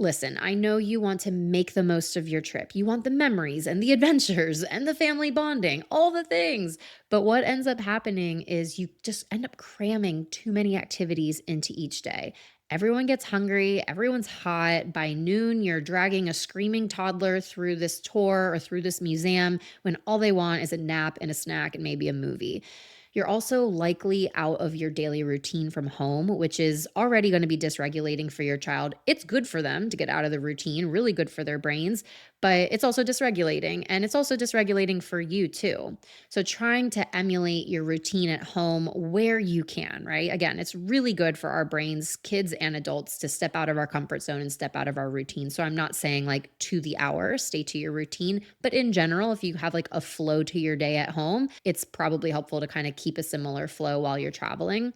Listen, I know you want to make the most of your trip. You want the memories and the adventures and the family bonding, all the things. But what ends up happening is you just end up cramming too many activities into each day. Everyone gets hungry, everyone's hot. By noon, you're dragging a screaming toddler through this tour or through this museum when all they want is a nap and a snack and maybe a movie. You're also likely out of your daily routine from home, which is already going to be dysregulating for your child. It's good for them to get out of the routine, really good for their brains, but it's also dysregulating, and it's also dysregulating for you too. So, trying to emulate your routine at home where you can, right? Again, it's really good for our brains, kids and adults, to step out of our comfort zone and step out of our routine. So, I'm not saying like to the hour, stay to your routine, but in general, if you have like a flow to your day at home, it's probably helpful to kind of keep a similar flow while you're traveling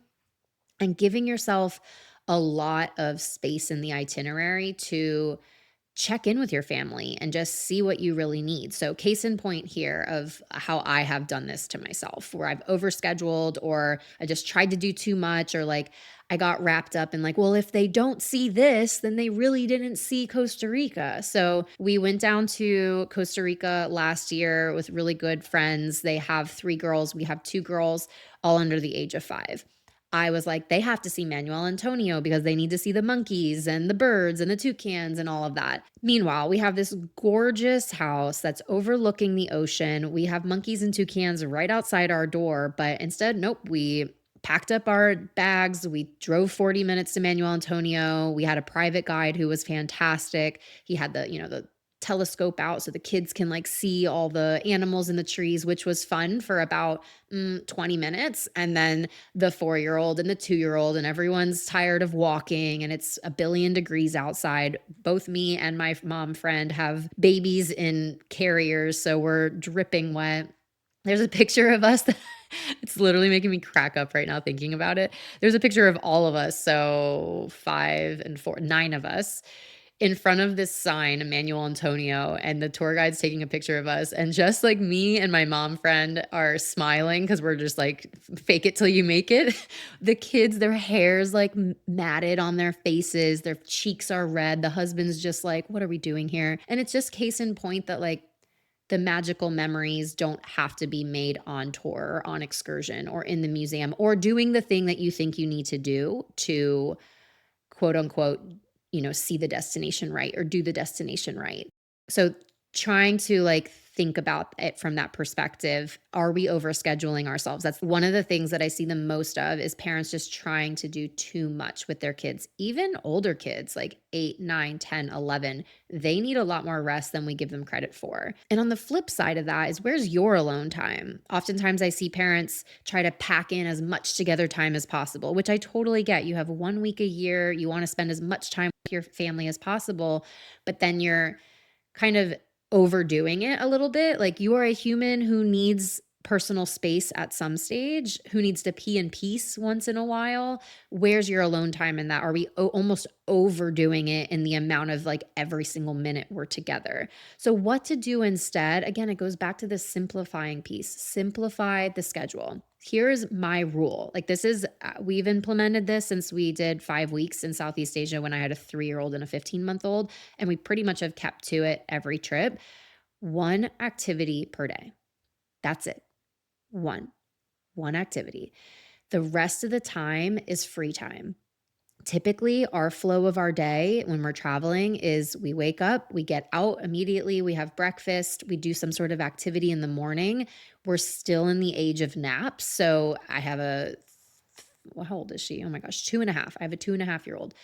and giving yourself a lot of space in the itinerary to check in with your family and just see what you really need. So, case in point here of how I have done this to myself, where I've overscheduled or I just tried to do too much, or like I got wrapped up in like, well, if they don't see this, then they really didn't see Costa Rica. So, we went down to Costa Rica last year with really good friends. They have three girls, we have two girls, all under the age of 5. I was like, they have to see Manuel Antonio because they need to see the monkeys and the birds and the toucans and all of that. Meanwhile, we have this gorgeous house that's overlooking the ocean. We have monkeys and toucans right outside our door, but instead, nope, we packed up our bags. We drove 40 minutes to Manuel Antonio. We had a private guide who was fantastic. He had the telescope out so the kids can like see all the animals in the trees, which was fun for about 20 minutes. And then the 4-year-old and the 2-year-old, and everyone's tired of walking, and it's a billion degrees outside. Both me and my mom friend have babies in carriers, so we're dripping wet. There's a picture of us that it's literally making me crack up right now thinking about it. There's a picture of all of us, so 5 and 4, 9 of us in front of this sign, Emmanuel Antonio, and the tour guide's taking a picture of us. And just like me and my mom friend are smiling because we're just like, fake it till you make it. The kids, their hair's like matted on their faces, their cheeks are red. The husband's just like, what are we doing here? And it's just case in point that like the magical memories don't have to be made on tour or on excursion or in the museum or doing the thing that you think you need to do to quote unquote, see the destination right or do the destination right. So trying to like think about it from that perspective, are we overscheduling ourselves? That's one of the things that I see the most of is parents just trying to do too much with their kids. Even older kids like 8, 9, 10, 11, they need a lot more rest than we give them credit for. And on the flip side of that is where's your alone time? Oftentimes I see parents try to pack in as much together time as possible, which I totally get. You have 1 week a year, you want to spend as much time with your family as possible, but then you're kind of overdoing it a little bit. Like you are a human who needs personal space at some stage, who needs to pee in peace once in a while. Where's your alone time in that? Are we almost overdoing it in the amount of like every single minute we're together? So, what to do instead? Again, it goes back to the simplifying piece. Simplify the schedule. Here's my rule. Like, this is, we've implemented this since we did 5 weeks in Southeast Asia when I had a 3-year-old and a 15-month-old, and we pretty much have kept to it every trip. One activity per day. That's it. One activity. The rest of the time is free time. Typically, our flow of our day when we're traveling is we wake up, we get out immediately, we have breakfast, we do some sort of activity in the morning. We're still in the age of naps. So I have well, how old is she? Oh my gosh, 2.5. I have a 2.5-year-old.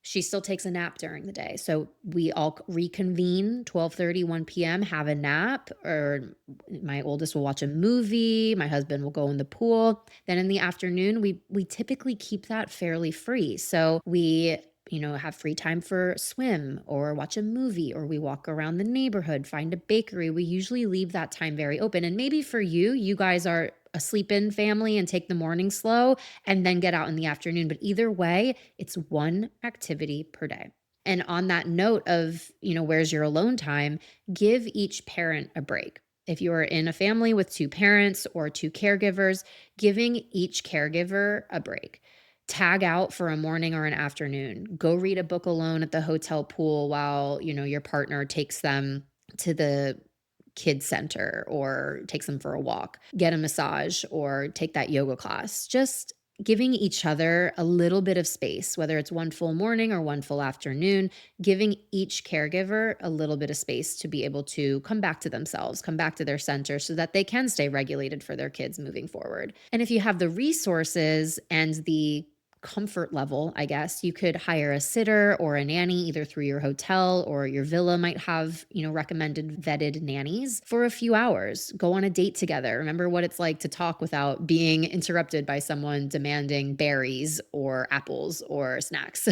She still takes a nap during the day. So we all reconvene 12:30, 1 p.m., have a nap, or my oldest will watch a movie, my husband will go in the pool. Then in the afternoon, we typically keep that fairly free. So we have free time for swim or watch a movie, or we walk around the neighborhood, find a bakery. We usually leave that time very open. And maybe for you, you guys are a sleep in family and take the morning slow and then get out in the afternoon. But either way, it's one activity per day. And on that note of, where's your alone time, give each parent a break. If you are in a family with two parents or two caregivers, giving each caregiver a break. Tag out for a morning or an afternoon. Go read a book alone at the hotel pool while, your partner takes them to the kids center or takes them for a walk. Get a massage or take that yoga class. Just giving each other a little bit of space, whether it's one full morning or one full afternoon, giving each caregiver a little bit of space to be able to come back to themselves, come back to their center so that they can stay regulated for their kids moving forward. And if you have the resources and the comfort level, I guess, you could hire a sitter or a nanny either through your hotel, or your villa might have, recommended vetted nannies for a few hours. Go on a date together. Remember what it's like to talk without being interrupted by someone demanding berries or apples or snacks.